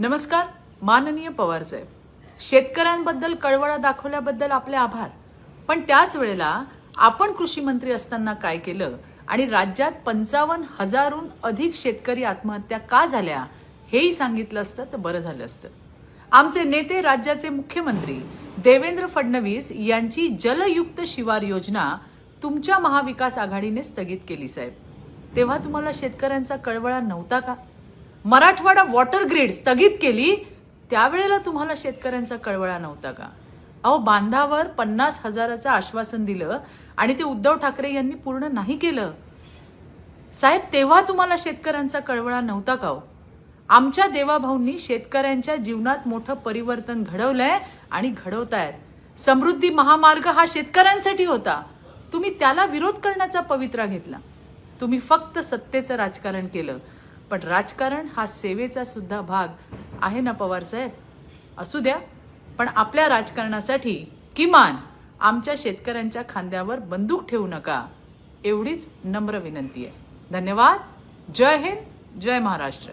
नमस्कार. माननीय पवार साहेब, शेतकऱ्यांबद्दल कळवळा दाखवल्याबद्दल आपले आभार. पण त्याच वेळेला आपण कृषी मंत्री असताना काय केलं आणि राज्यात 55,000हून अधिक शेतकरी आत्महत्या का झाल्या हेही सांगितलं असतं तर बरं झालं असतं. आमचे नेते राज्याचे मुख्यमंत्री देवेंद्र फडणवीस यांची जलयुक्त शिवार योजना तुमच्या महाविकास आघाडीने स्थगित केली साहेब. तेव्हा तुम्हाला शेतकऱ्यांचा कळवळा नव्हता का? मराठवाडा वॉटर ग्रिड स्थगित केली त्यावेळेला तुम्हाला शेतकऱ्यांचा कळवळा नव्हता का? अहो, बांधावर 50,000चं आश्वासन दिलं आणि ते उद्धव ठाकरे यांनी पूर्ण नाही केलं साहेब. तेव्हा तुम्हाला शेतकऱ्यांचा कळवळा नव्हता का? आमच्या देवाभाऊंनी शेतकऱ्यांच्या जीवनात मोठं परिवर्तन घडवलंय आणि घडवतायत. समृद्धी महामार्ग हा शेतकऱ्यांसाठी होता. तुम्ही त्याला विरोध करण्याचा पवित्रा घेतला. तुम्ही फक्त सत्तेचं राजकारण केलं. पण राजकारण हा सेवेचा सुद्धा भाग आहे ना पवार साहेब. असू द्या, पण आपल्या राजकारणासाठी किमान आमच्या शेतकऱ्यांच्या खांद्यावर बंदूक ठेवू नका, एवढीच नम्र विनंती आहे. धन्यवाद. जय हिंद, जय महाराष्ट्र.